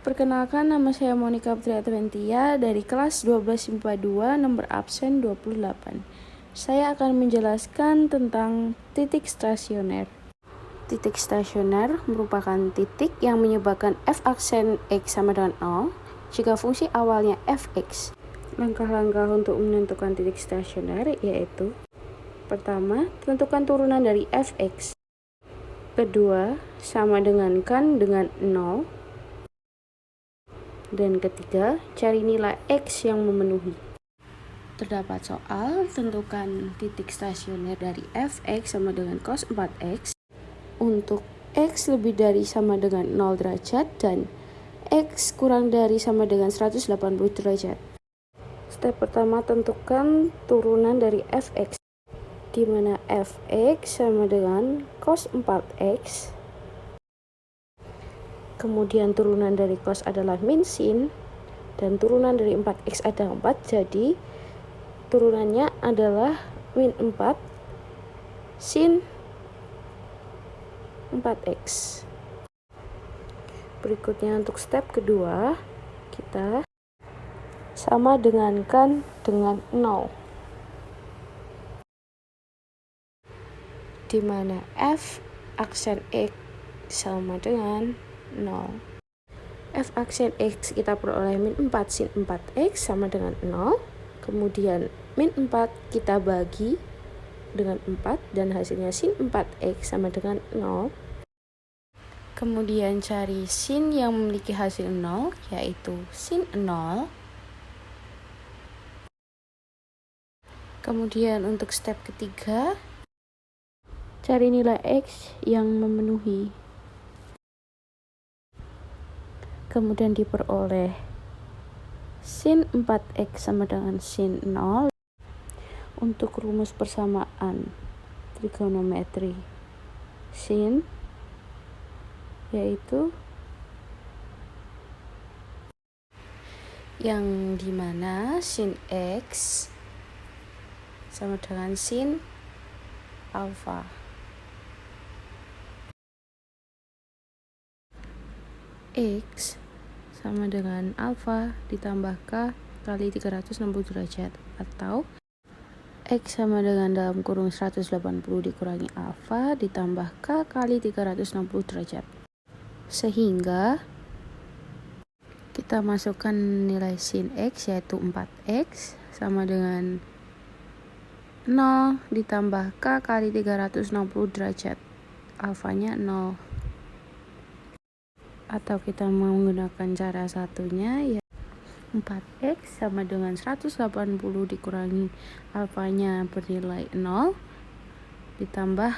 Perkenalkan, nama saya Monica Putri Adventia dari kelas 12 IPA 2 nomor absen 28. Saya akan menjelaskan tentang titik stasioner. Titik stasioner merupakan titik yang menyebabkan f aksen x sama dengan 0 jika fungsi awalnya fx. Langkah-langkah untuk menentukan titik stasioner yaitu: pertama, tentukan turunan dari fx. Kedua, sama dengan kan dengan 0. Dan ketiga, cari nilai x yang memenuhi. Terdapat soal, tentukan titik stasioner dari fx sama dengan cos 4x untuk x lebih dari sama dengan 0 derajat dan x kurang dari sama dengan 180 derajat. Step pertama, tentukan turunan dari fx, di mana fx sama dengan cos 4x. Kemudian turunan dari cos adalah min sin, dan turunan dari 4x ada 4, jadi turunannya adalah min 4 sin 4x. Berikutnya untuk step kedua, kita sama dengankan dengan 0, di mana f aksen x sama dengan 0. F aksen x kita peroleh min 4 sin 4x sama dengan 0. Kemudian min 4 kita bagi dengan 4 dan hasilnya sin 4x sama dengan 0. Kemudian cari sin yang memiliki hasil 0, yaitu sin 0. Kemudian untuk step ketiga, cari nilai x yang memenuhi. Kemudian diperoleh sin 4x sama dengan sin 0. Untuk rumus persamaan trigonometri sin, yaitu yang dimana sin x sama dengan sin alfa. X sama dengan alfa ditambah k kali 360 derajat, atau x sama dengan dalam kurung 180 dikurangi alfa ditambah k kali 360 derajat. Sehingga kita masukkan nilai sin x, yaitu 4x sama dengan 0 ditambah k kali 360 derajat, alfanya 0. Atau kita menggunakan cara satunya, ya 4x sama dengan 180 dikurangi alfanya bernilai 0 ditambah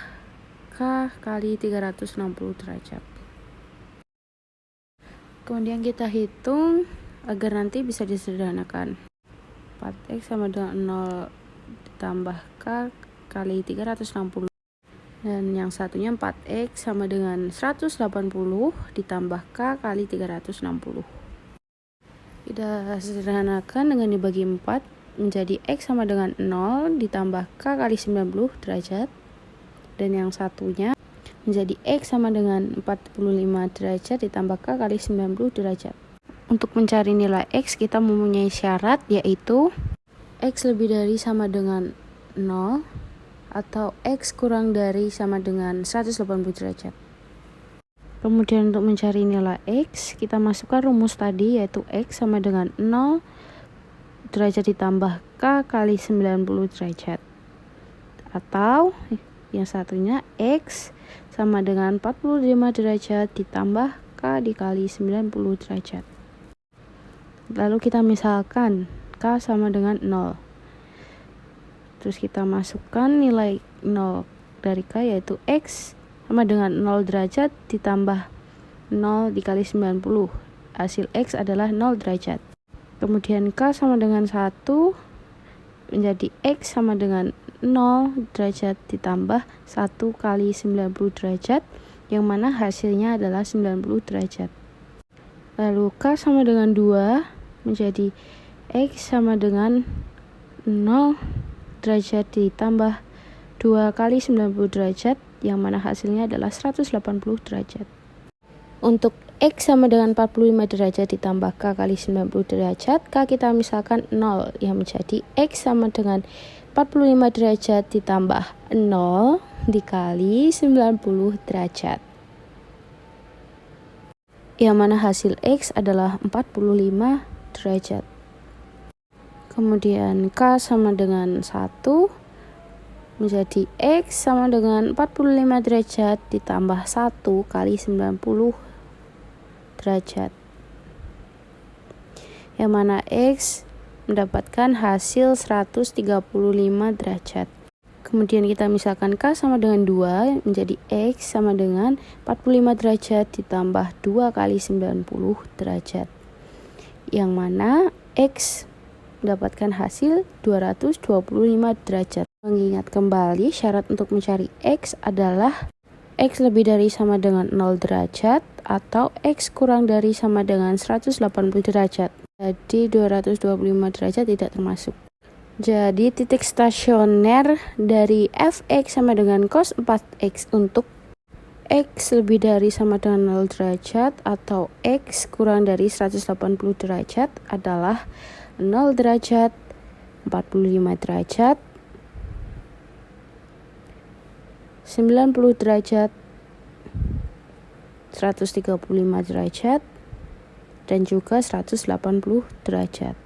k kali 360 derajat. Kemudian kita hitung agar nanti bisa disederhanakan. 4x sama dengan 0 ditambah k kali 360. Dan yang satunya 4x sama dengan 180 ditambah k kali 360. Kita sederhanakan dengan dibagi 4 menjadi x sama dengan 0 ditambah k kali 90 derajat. Dan yang satunya menjadi x sama dengan 45 derajat ditambah k kali 90 derajat. Untuk mencari nilai x kita mempunyai syarat, yaitu x lebih dari sama dengan 0 atau x kurang dari sama dengan 180 derajat. Kemudian untuk mencari nilai x, kita masukkan rumus tadi, yaitu x sama dengan 0 derajat ditambah k kali 90 derajat. Atau yang satunya x sama dengan 45 derajat ditambah k dikali 90 derajat. Lalu kita misalkan k sama dengan 0. Terus kita masukkan nilai 0 dari k, yaitu x sama dengan 0 derajat ditambah 0 dikali 90. Hasil x adalah 0 derajat. Kemudian k sama dengan 1 menjadi x sama dengan 0 derajat ditambah 1 kali 90 derajat, yang mana hasilnya adalah 90 derajat. Lalu k sama dengan 2 menjadi x sama dengan 0 derajat ditambah 2 kali 90 derajat, yang mana hasilnya adalah 180 derajat. Untuk X sama dengan 45 derajat ditambah K kali 90 derajat, K kita misalkan 0, yang menjadi X sama dengan 45 derajat ditambah 0 dikali 90 derajat. Yang mana hasil X adalah 45 derajat. Kemudian K sama dengan 1 menjadi X sama dengan 45 derajat ditambah 1 kali 90 derajat. Yang mana X mendapatkan hasil 135 derajat. Kemudian kita misalkan K sama dengan 2 menjadi X sama dengan 45 derajat ditambah 2 kali 90 derajat. Yang mana X mendapatkan hasil 225 derajat. Mengingat kembali syarat untuk mencari X adalah X lebih dari sama dengan 0 derajat atau X kurang dari sama dengan 180 derajat. Jadi 225 derajat tidak termasuk. Jadi titik stasioner dari fx sama dengan cos 4x untuk X lebih dari sama dengan 0 derajat atau X kurang dari 180 derajat adalah 0 derajat, 45 derajat, 90 derajat, 135 derajat, dan juga 180 derajat.